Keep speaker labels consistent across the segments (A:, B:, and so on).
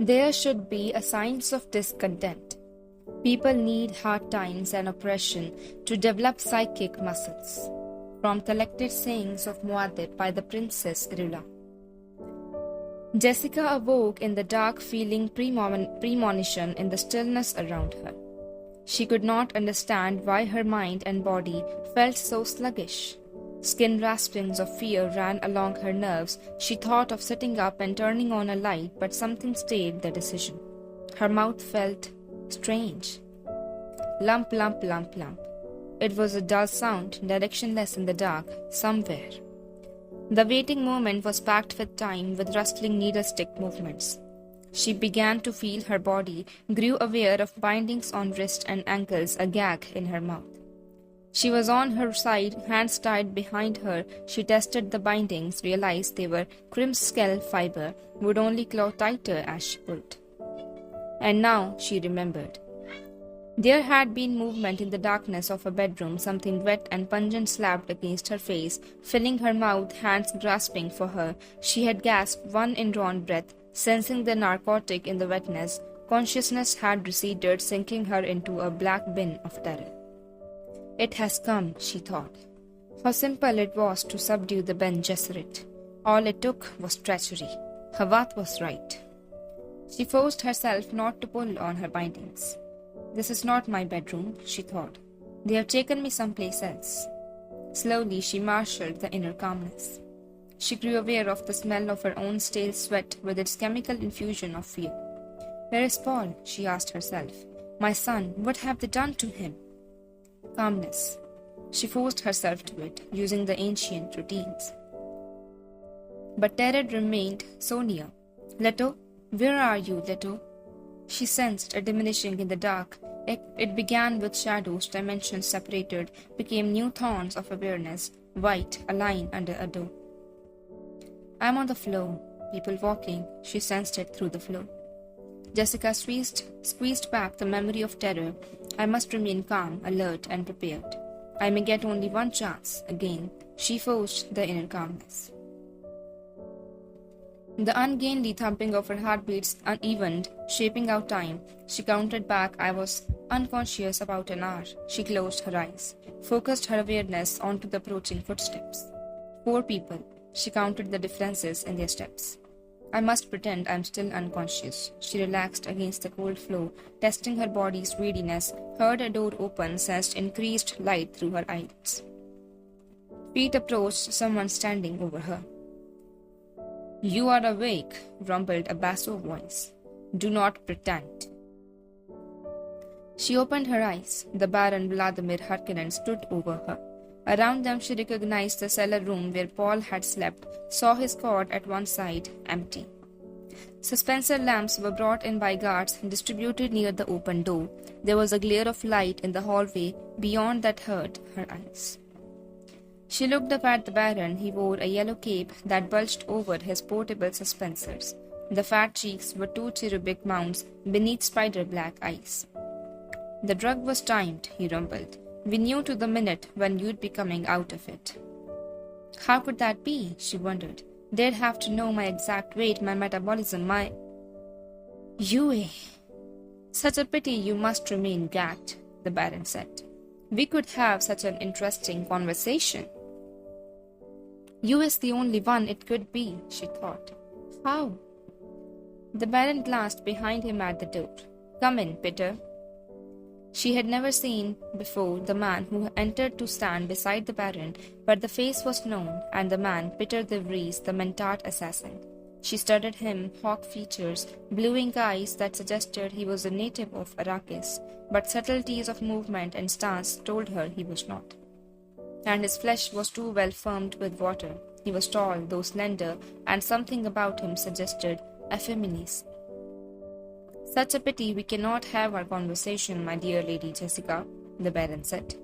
A: There should be a signs of discontent. People need hard times and oppression to develop psychic muscles. From Collected Sayings of Muad'Dib by the Princess Irula. Jessica awoke in the dark, feeling premonition in the stillness around her. She could not understand why her mind and body felt so sluggish. Skin raspings of fear ran along her nerves. She thought of sitting up and turning on a light, but something stayed the decision. Her mouth felt strange. Lump, lump, lump, lump. It was a dull sound, directionless in the dark, somewhere. The waiting moment was packed with time, with rustling needle-stick movements. She began to feel her body, grew aware of bindings on wrist and ankles, a gag in her mouth. She was on her side, hands tied behind her. She tested the bindings, realized they were crimp-scale fiber, would only claw tighter as she pulled. And now she remembered. There had been movement in the darkness of her bedroom, something wet and pungent slapped against her face, filling her mouth, hands grasping for her. She had gasped one indrawn breath, sensing the narcotic in the wetness. Consciousness had receded, sinking her into a black bin of terror. It has come, she thought. How simple it was to subdue the Ben Gesserit. All it took was treachery. Hawat was right. She forced herself not to pull on her bindings. This is not my bedroom, she thought. They have taken me someplace else. Slowly she marshaled the inner calmness. She grew aware of the smell of her own stale sweat with its chemical infusion of fear. Where is Paul? She asked herself. My son, what have they done to him? Calmness. She forced herself to it, using the ancient routines. But terror remained so near. Leto, where are you, Leto? She sensed a diminishing in the dark. It began with shadows, dimensions separated, became new thorns of awareness, white, a line under a door. I'm on the floor, people walking. She sensed it through the floor. Jessica squeezed back the memory of terror. I must remain calm, alert, and prepared. I may get only one chance. Again, she forced the inner calmness. The ungainly thumping of her heartbeats unevened, shaping out time. She counted back. I was unconscious about an hour. She closed her eyes, focused her awareness onto the approaching footsteps. 4 people. She counted the differences in their steps. I must pretend I'm still unconscious. She relaxed against the cold floor, testing her body's readiness, heard a door open, sensed increased light through her eyelids. Feet approached, someone standing over her. You are awake, rumbled a basso voice. Do not pretend. She opened her eyes. The Baron Vladimir Harkonnen stood over her. Around them she recognized the cellar room where Paul had slept, saw his cot at one side, empty. Suspensor lamps were brought in by guards, distributed near the open door. There was a glare of light in the hallway beyond that hurt her eyes. She looked up at the Baron. He wore a yellow cape that bulged over his portable suspensors. The fat cheeks were 2 cherubic mounds beneath spider-black eyes. The drug was timed, he rumbled. We knew to the minute when you'd be coming out of it. How could that be? She wondered. They'd have to know my exact weight, my metabolism, my... Yue. Such a pity you must remain gagged, the Baron said. We could have such an interesting conversation. You is the only one it could be, she thought. How? The Baron glanced behind him at the door. Come in, Peter. She had never seen before the man who entered to stand beside the Baron, but the face was known, and the man, Peter de Vries, the Mentart assassin. She studied him, hawk features, blue-ink eyes that suggested he was a native of Arrakis, but subtleties of movement and stance told her he was not. And his flesh was too well firmed with water. He was tall, though slender, and something about him suggested effeminacy. Such a pity we cannot have our conversation, my dear Lady Jessica, the Baron said.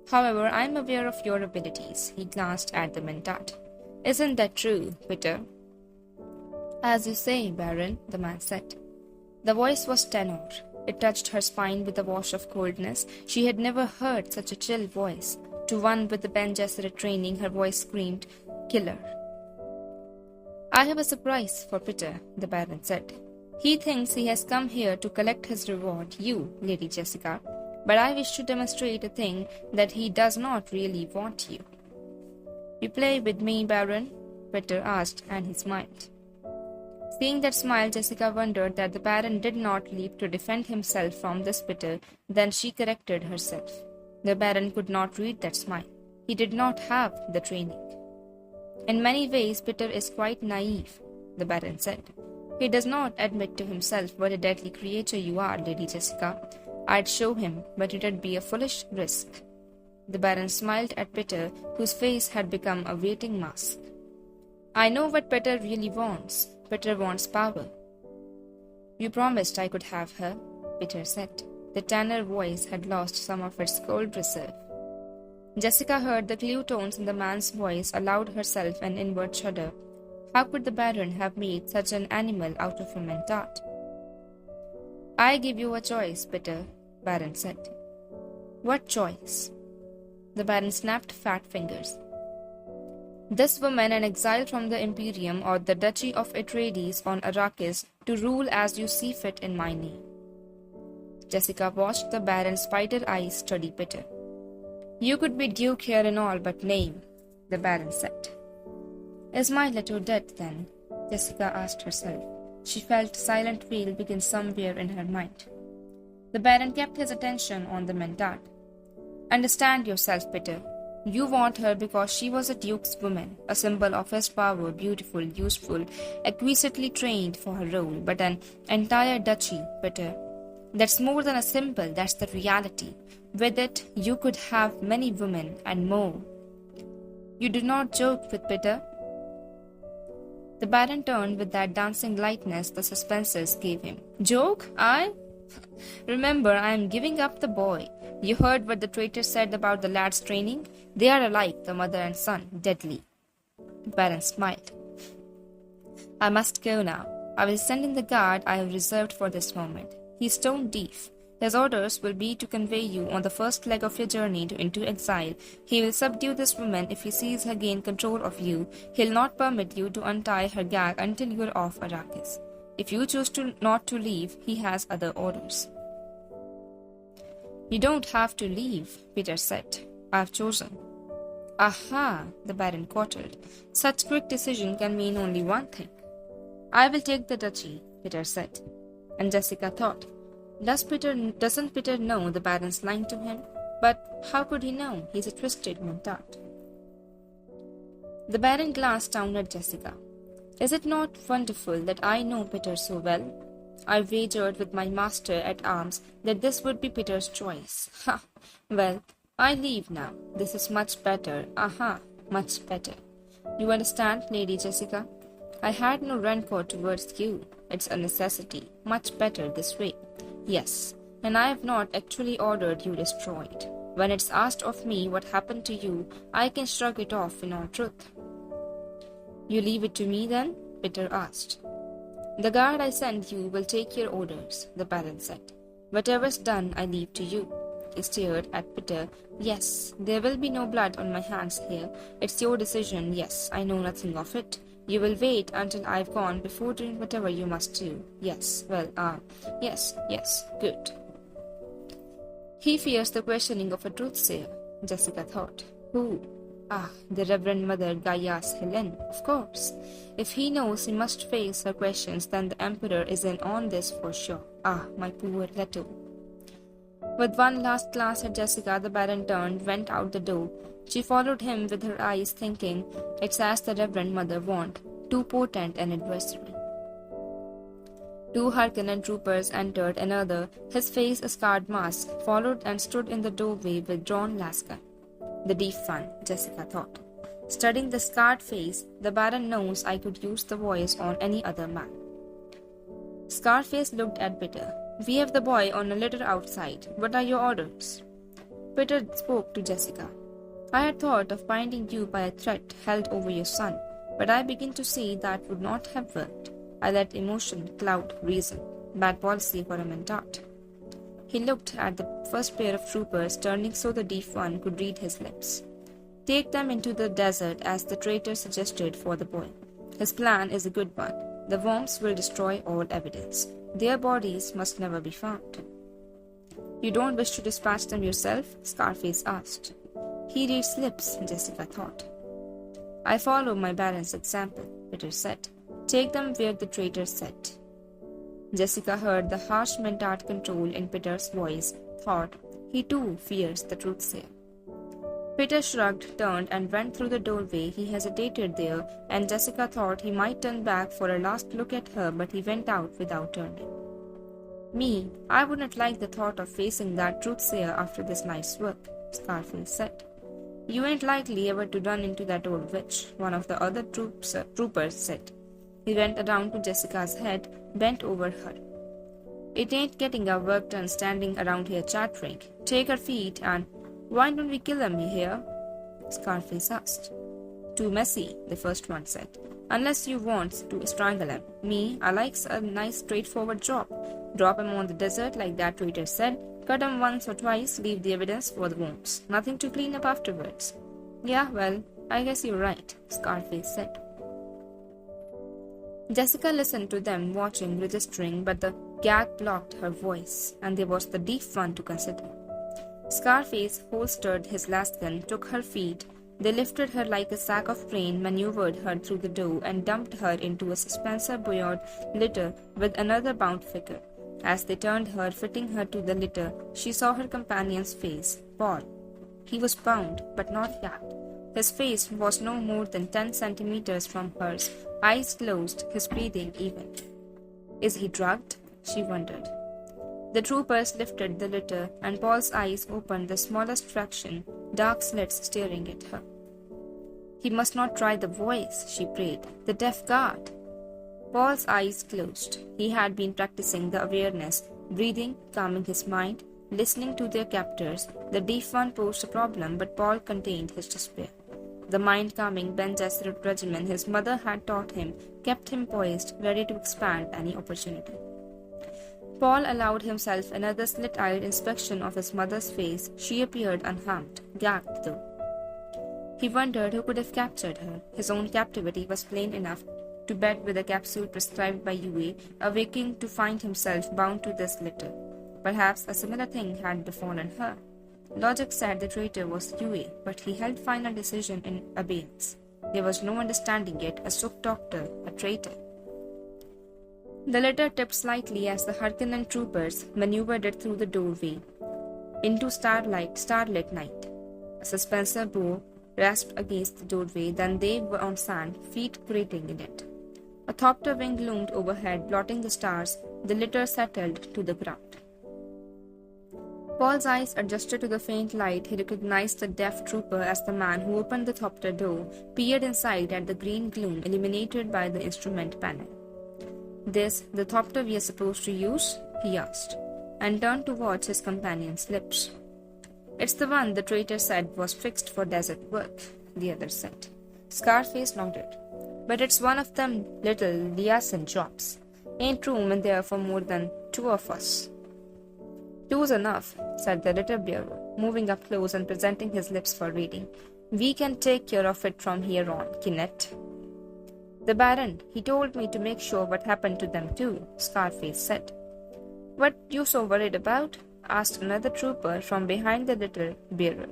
A: However, I am aware of your abilities. He glanced at the Mentat. Isn't that true, Peter? As you say, Baron, the man said. The voice was tenor. It touched her spine with a wash of coldness. She had never heard such a chill voice. To one with the Ben Gesserit training, her voice screamed, Killer. I have a surprise for Peter, the Baron said. He thinks he has come here to collect his reward, you, Lady Jessica, but I wish to demonstrate a thing that he does not really want you. You play with me, Baron? Peter asked, and he smiled. Seeing that smile, Jessica wondered that the Baron did not leap to defend himself from this Peter. Then she corrected herself. The Baron could not read that smile. He did not have the training. In many ways, Peter is quite naive, the Baron said. He does not admit to himself what a deadly creature you are, Lady Jessica. I'd show him, but it would be a foolish risk. The Baron smiled at Peter, whose face had become a waiting mask. I know what Peter really wants. Peter wants power. You promised I could have her, Peter said. The tenor voice had lost some of its cold reserve. Jessica heard the clear tones in the man's voice, allowed herself an inward shudder. How could the Baron have made such an animal out of a Mentat? I give you a choice, Peter, Baron said. What choice? The Baron snapped fat fingers. This woman, an exile from the Imperium or the Duchy of Atreides on Arrakis, to rule as you see fit in my name. Jessica watched the Baron's spider eyes study Peter. You could be Duke here and all but name, the Baron said. Is my letter dead then? Jessica asked herself. She felt a silent wail begin somewhere in her mind. The Baron kept his attention on the Mentat. Understand yourself, Peter. You want her because she was a duke's woman, a symbol of his power, beautiful, useful, exquisitely trained for her role, but an entire duchy, Peter. That's more than a symbol, that's the reality. With it, you could have many women and more. You do not joke with Peter. The Baron turned with that dancing lightness the suspenses gave him. Joke? I? Remember, I am giving up the boy. You heard what the traitor said about the lad's training? They are alike, the mother and son, deadly. The Baron smiled. I must go now. I will send in the guard I have reserved for this moment. He is stone deaf. His orders will be to convey you on the first leg of your journey into exile. He will subdue this woman if he sees her gain control of you. He'll not permit you to untie her gag until you are off Arrakis. If you choose not to leave, he has other orders. You don't have to leave, Peter said. I've chosen. Aha, the Baron quavered. Such quick decision can mean only one thing. I will take the duchy, Peter said. And Jessica thought, doesn't Peter know the Baron's lying to him? But how could he know? He's a twisted Mentat. The Baron glanced down at Jessica. Is it not wonderful that I know Peter so well? I wagered with my master at arms that this would be Peter's choice. Ha! Well, I leave now. This is much better. Aha! Much better. You understand, Lady Jessica? I had no rancor towards you. It's a necessity. Much better this way. Yes, and I have not actually ordered you destroyed. When it's asked of me what happened to you, I can shrug it off in all truth. You leave it to me then? Peter asked. The guard I send you will take your orders, the Baron said. Whatever's done, I leave to you. He stared at Peter. Yes, there will be no blood on my hands here. It's your decision, yes, I know nothing of it. You will wait until I've gone before doing whatever you must do. Yes, well, yes, good. He fears the questioning of a truth-sayer, Jessica thought. Who? Ah, the Reverend Mother Gaius Helen, of course. If he knows he must face her questions, then the Emperor is in on this for sure. Ah, my poor Leto. With one last glance at Jessica, the Baron turned, went out the door. She followed him with her eyes, thinking, it's as the Reverend Mother want, too potent an adversary. 2 Harkonnen troopers entered, another, his face a scarred mask, followed and stood in the doorway with drawn lascar. The deep one, Jessica thought. Studying the scarred face, the Baron knows I could use the voice on any other man. Scarface looked at Peter. We have the boy on a litter outside. What are your orders? Peter spoke to Jessica. I had thought of binding you by a threat held over your son, but I begin to see that would not have worked. I let emotion cloud reason. Bad policy for a Mentat. He looked at the first pair of troopers, turning so the deaf one could read his lips. Take them into the desert as the traitor suggested for the boy. His plan is a good one. The worms will destroy all evidence. Their bodies must never be found. You don't wish to dispatch them yourself? Scarface asked. He reads lips, Jessica thought. I follow my Baron's example, Peter said. Take them where the traitor said. Jessica heard the harsh mentat control in Peter's voice, thought, he too fears the truth-sayer. Peter shrugged, turned, and went through the doorway. He hesitated there, and Jessica thought he might turn back for a last look at her, but he went out without turning. Me, I wouldn't like the thought of facing that truth-sayer after this night's work, Scarface said. You ain't likely ever to run into that old witch, one of the other troopers said. He went around to Jessica's head, bent over her. It ain't getting our work done standing around here chattering. Take her feet and... Why don't we kill him here? Scarface asked. Too messy, the first one said. Unless you want to strangle him. Me, I likes a nice straightforward job. Drop him on the desert like that traitor said. Cut him once or twice, leave the evidence for the worms. Nothing to clean up afterwards. Yeah, well, I guess you're right, Scarface said. Jessica listened to them, watching, registering, but the gag blocked her voice, and there was the deep one to consider. Scarface holstered his last gun, took her feet. They lifted her like a sack of grain, maneuvered her through the door, and dumped her into a Spencer-Boyard litter with another bound figure. As they turned her, fitting her to the litter, she saw her companion's face, Paul. He was bound, but not gagged. His face was no more than 10 centimeters from hers, eyes closed, his breathing even. Is he drugged? She wondered. The troopers lifted the litter, and Paul's eyes opened the smallest fraction, dark slits staring at her. He must not try the voice, she prayed, the deaf guard. Paul's eyes closed. He had been practicing the awareness, breathing, calming his mind, listening to their captors. The deep one posed a problem, but Paul contained his despair. The mind-calming Ben Gesserit regimen his mother had taught him kept him poised, ready to expand any opportunity. Paul allowed himself another slit-eyed inspection of his mother's face. She appeared unharmed, gagged though. He wondered who could have captured her. His own captivity was plain enough. To bed with a capsule prescribed by UA, awaking to find himself bound to this litter. Perhaps a similar thing had befallen her. Logic said the traitor was UA, but he held final decision in abeyance. There was no understanding it, a Suk doctor, a traitor. The litter tipped slightly as the Harkonnen troopers maneuvered it through the doorway into starlit night. A Spencer bow rasped against the doorway, then they were on sand, feet grating in it. A thopter wing loomed overhead, blotting the stars. The litter settled to the ground. Paul's eyes adjusted to the faint light. He recognized the deaf trooper as the man who opened the thopter door, peered inside at the green gloom illuminated by the instrument panel. This, the thopter we are supposed to use? He asked, and turned to watch his companion's lips. It's the one the traitor said was fixed for desert work, the other said. Scarface nodded. But it's one of them little liaison jobs. Ain't room in there for more than 2 of us. 2's enough, said the litter bearer, moving up close and presenting his lips for reading. We can take care of it from here on, Kinnett. The Baron, he told me to make sure what happened to them too, Scarface said. What you so worried about? Asked another trooper from behind the litter bearer.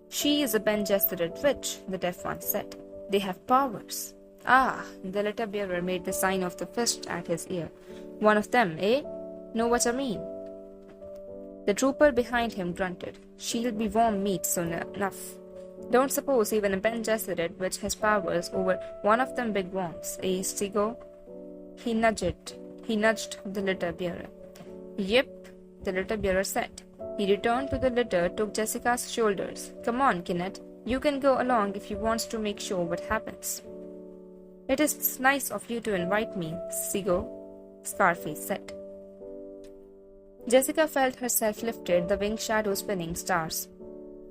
A: She is a Ben Gesserit witch, the deaf one said. They have powers. Ah, the litter bearer made the sign of the fist at his ear. One of them, eh? Know what I mean? The trooper behind him grunted. She'll be warm meat soon enough. Don't suppose even a Ben Gesserit witch has powers over one of them big worms, eh, Sigo? He nudged the litter bearer. Yep, the litter bearer said. He returned to the litter, took Jessica's shoulders. Come on, Kinnett. You can go along if you want to make sure what happens. It is nice of you to invite me, Sigo, Scarface said. Jessica felt herself lifted, the wing shadow spinning stars.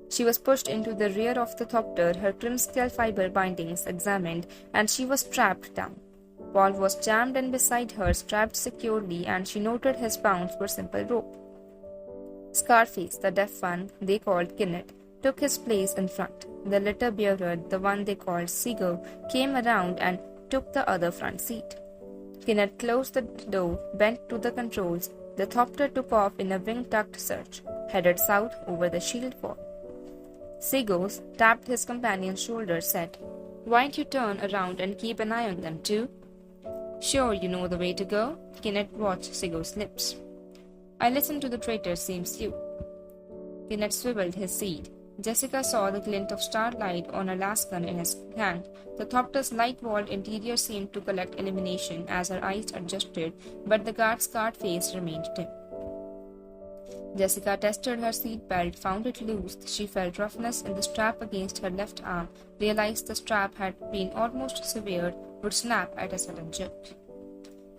A: She was pushed into the rear of the thopter, her crimson fiber bindings examined, and she was strapped down. Paul was jammed in beside her, strapped securely, and she noted his bounds were simple rope. Scarface, the deaf one they called Kinnett, took his place in front. The litter bearer, the one they called Sigo, came around and took the other front seat. Kenneth closed the door, bent to the controls. The Thopter took off in a wing-tucked surge, headed south over the shield wall. Zygos tapped his companion's shoulder, said, "Why don't you turn around and keep an eye on them too?" "Sure you know the way to go?" Kenneth watched Zygos' lips. "I listened to the traitor, seems you." Kenneth swiveled his seat. Jessica saw the glint of starlight on a lasgun in his hand. The Thopter's light-walled interior seemed to collect illumination as her eyes adjusted, but the guard's scarred face remained dim. Jessica tested her seat belt, found it loose. She felt roughness in the strap against her left arm, realized the strap had been almost severed, would snap at a sudden jerk.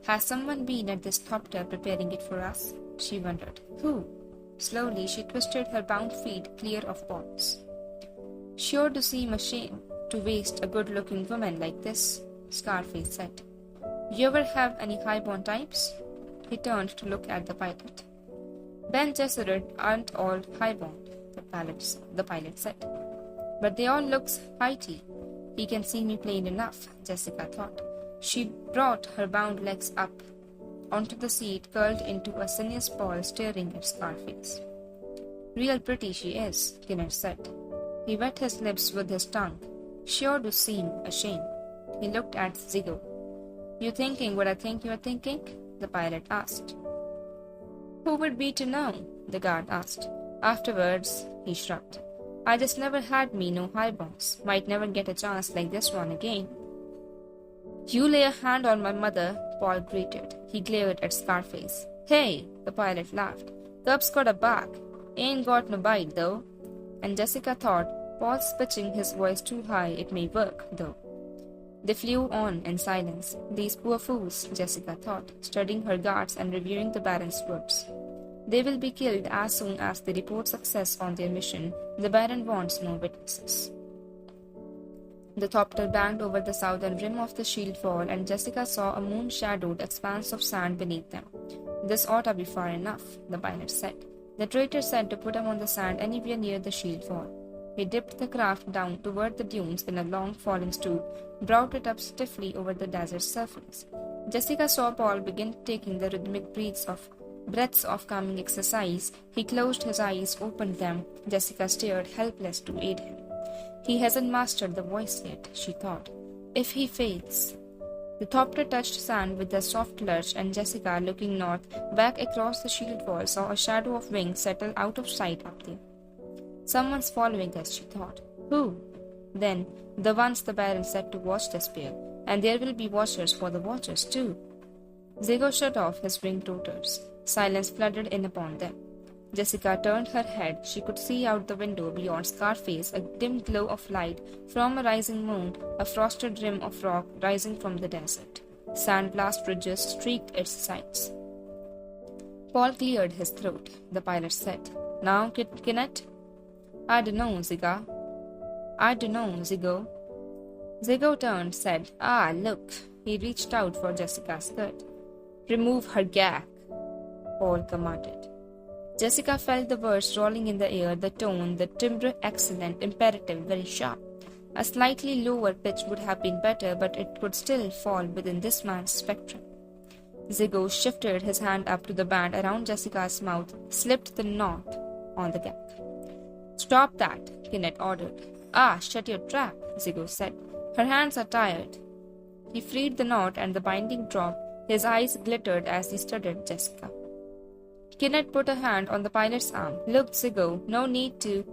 A: Has someone been at this Thopter preparing it for us? She wondered. Who? Slowly she twisted her bound feet clear of Paul's. Sure to seem a shame to waste a good-looking woman like this, Scarface said. You ever have any highborn types? He turned to look at the pilot. Ben Gesserit aren't all highborn, the pilot said. But they all looks heighty. He can see me plain enough, Jessica thought. She brought her bound legs up onto the seat, curled into a sinuous ball, staring at Scarface. Real pretty she is, Kenneth said. He wet his lips with his tongue. Sure to seem ashamed. He looked at Zygo. You thinking what I think you're thinking? The pilot asked. Who would be to know? The guard asked. Afterwards, he shrugged. I just never had me no highborns. Might never get a chance like this one again. You lay a hand on my mother, Paul greeted. He glared at Scarface. Hey, the pilot laughed. Cub's got a bark. Ain't got no bite, though. And Jessica thought, Paul's pitching his voice too high, it may work, though. They flew on in silence. These poor fools, Jessica thought, studying her guards and reviewing the Baron's words. They will be killed as soon as they report success on their mission. The Baron wants no witnesses. The Thopter banged over the southern rim of the shield wall, and Jessica saw a moon-shadowed expanse of sand beneath them. This ought to be far enough, the pilot said. The traitor said to put him on the sand anywhere near the shield wall. He dipped the craft down toward the dunes in a long falling stool, brought it up stiffly over the desert surface. Jessica saw Paul begin taking the rhythmic breaths of calming exercise. He closed his eyes, opened them. Jessica stared, helpless to aid him. He hasn't mastered the voice yet, she thought. If he fails... The Thopter touched sand with a soft lurch, and Jessica, looking north, back across the shield wall, saw a shadow of wings settle out of sight up there. Someone's following us, she thought. Who? Then, the ones the Baron said to watch the spear, and there will be watchers for the watchers too. Zygo shut off his winged rotors. Silence flooded in upon them. Jessica turned her head. She could see out the window beyond Scarface a dim glow of light from a rising moon, a frosted rim of rock rising from the desert. Sandblast ridges streaked its sides. Paul cleared his throat. The pilot said, Now, Kenneth? I dunno, Zygo. Zygo turned, said, Ah, look. He reached out for Jessica's skirt. Remove her gag, Paul commanded. Jessica felt the words rolling in the air, the tone, the timbre excellent, imperative, very sharp. A slightly lower pitch would have been better, but it could still fall within this man's spectrum. Zygo shifted his hand up to the band around Jessica's mouth, slipped the knot on the gag. Stop that, Kenneth ordered. Ah, shut your trap, Zygo said. Her hands are tired. He freed the knot and the binding dropped. His eyes glittered as he studied Jessica. Kenneth put a hand on the pilot's arm. Look, Zygo, no need to...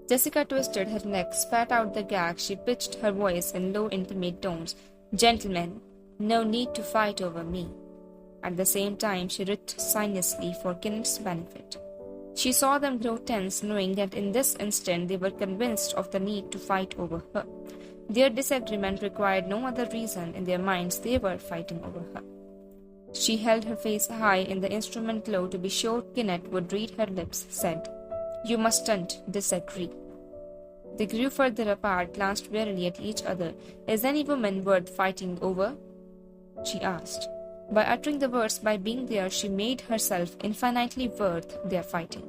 A: Jessica twisted her neck, spat out the gag. She pitched her voice in low, intimate tones. Gentlemen, no need to fight over me. At the same time, she writhed sinuously for Kenneth's benefit. She saw them grow tense, knowing that in this instant they were convinced of the need to fight over her. Their disagreement required no other reason. In their minds, they were fighting over her. She held her face high in the instrument glow to be sure Kenneth would read her lips, said, You mustn't disagree. They grew further apart, glanced wearily at each other. Is any woman worth fighting over? She asked. By uttering the words, by being there, she made herself infinitely worth their fighting.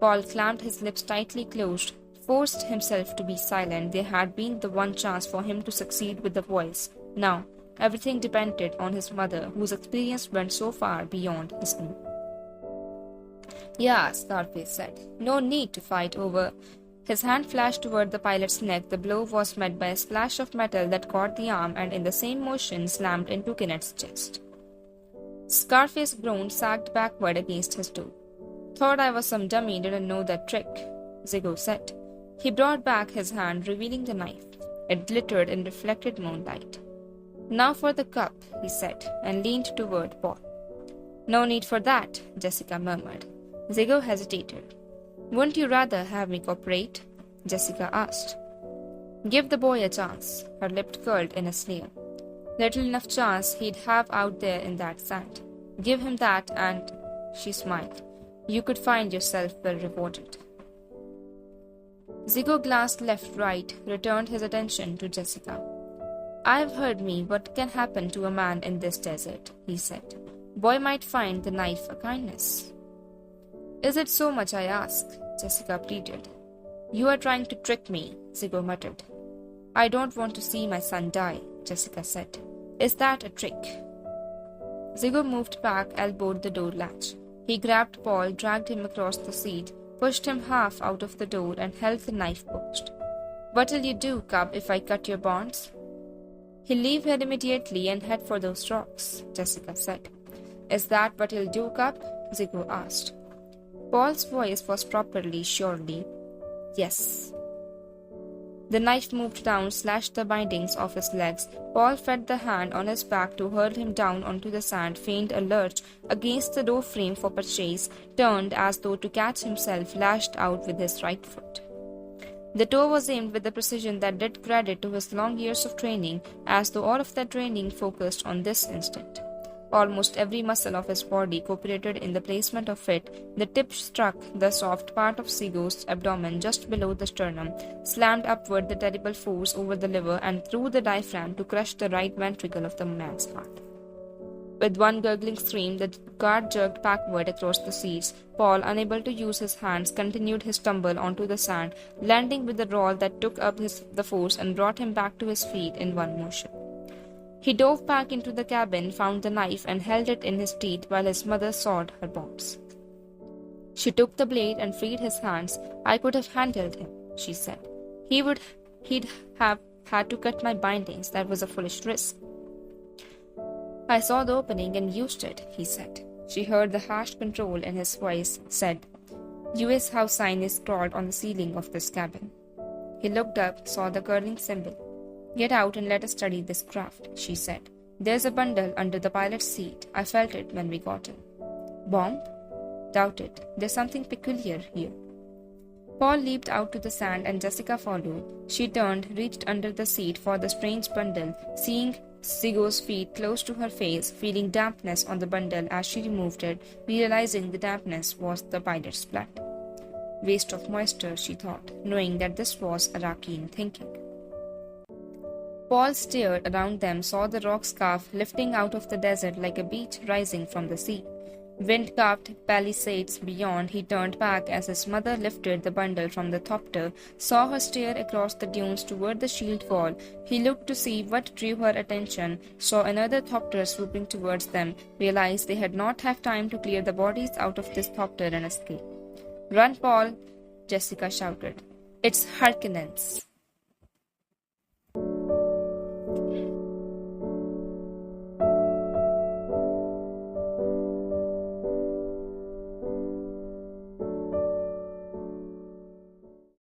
A: Paul clamped his lips tightly closed, forced himself to be silent. There had been the one chance for him to succeed with the voice. Now, Everything depended on his mother, whose experience went so far beyond his own. Yeah, Scarface said. No need to fight over. His hand flashed toward the pilot's neck. The blow was met by a splash of metal that caught the arm and in the same motion slammed into Kenneth's chest. Scarface groaned, sagged backward against his door. Thought I was some dummy, didn't know that trick, Zigo said. He brought back his hand, revealing the knife. It glittered in reflected moonlight. Now for the cup, he said, and leaned toward Paul. No need for that, Jessica murmured. Zigo hesitated. Wouldn't you rather have me cooperate? Jessica asked. Give the boy a chance, her lip curled in a sneer. Little enough chance he'd have out there in that sand. Give him that and, she smiled, you could find yourself well rewarded. Zigo glanced left-right, returned his attention to Jessica. I've heard me what can happen to a man in this desert, he said. Boy might find the knife a kindness. Is it so much I ask? Jessica pleaded. You are trying to trick me, Zigo muttered. I don't want to see my son die, Jessica said. Is that a trick? Zigo moved back, elbowed the door latch. He grabbed Paul, dragged him across the seat, pushed him half out of the door, and held the knife post. What'll you do, cub, if I cut your bonds? He'll leave here immediately and head for those rocks, Jessica said. Is that what he'll do, cub? Zigo asked. Paul's voice was properly, surely. Yes. The knife moved down, slashed the bindings off his legs. Paul fed the hand on his back to hurl him down onto the sand, feigned a lurch against the door frame for purchase, turned as though to catch himself, lashed out with his right foot. The toe was aimed with a precision that did credit to his long years of training, as though all of that training focused on this instant. Almost every muscle of his body cooperated in the placement of it. The tip struck the soft part of Zigo's abdomen just below the sternum, slammed upward the terrible force over the liver and through the diaphragm to crush the right ventricle of the man's heart. With one gurgling scream, the guard jerked backward across the seats. Paul, unable to use his hands, continued his tumble onto the sand, landing with a roll that took up the force and brought him back to his feet in one motion. He dove back into the cabin, found the knife, and held it in his teeth while his mother sawed her bonds. She took the blade and freed his hands. I could have handled him, she said. He'd have had to cut my bindings. That was a foolish risk. I saw the opening and used it, he said. She heard the harsh control in his voice, said, U.S. House sign is scrawled on the ceiling of this cabin. He looked up, saw the curling symbol. Get out and let us study this craft, she said. There's a bundle under the pilot's seat. I felt it when we got in. Bomb? Doubt it. There's something peculiar here. Paul leaped out to the sand and Jessica followed. She turned, reached under the seat for the strange bundle, seeing Zigo's feet close to her face, feeling dampness on the bundle as she removed it, realizing the dampness was the pilot's blood. Waste of moisture, she thought, knowing that this was Arakian thinking. Paul stared around them, saw the rock scarf lifting out of the desert like a beach rising from the sea. Wind-carved palisades beyond, he turned back as his mother lifted the bundle from the thopter, saw her stare across the dunes toward the shield wall. He looked to see what drew her attention, saw another thopter swooping towards them, realized they had not had time to clear the bodies out of this thopter and escape. Run, Paul, Jessica shouted. It's Harkonnens.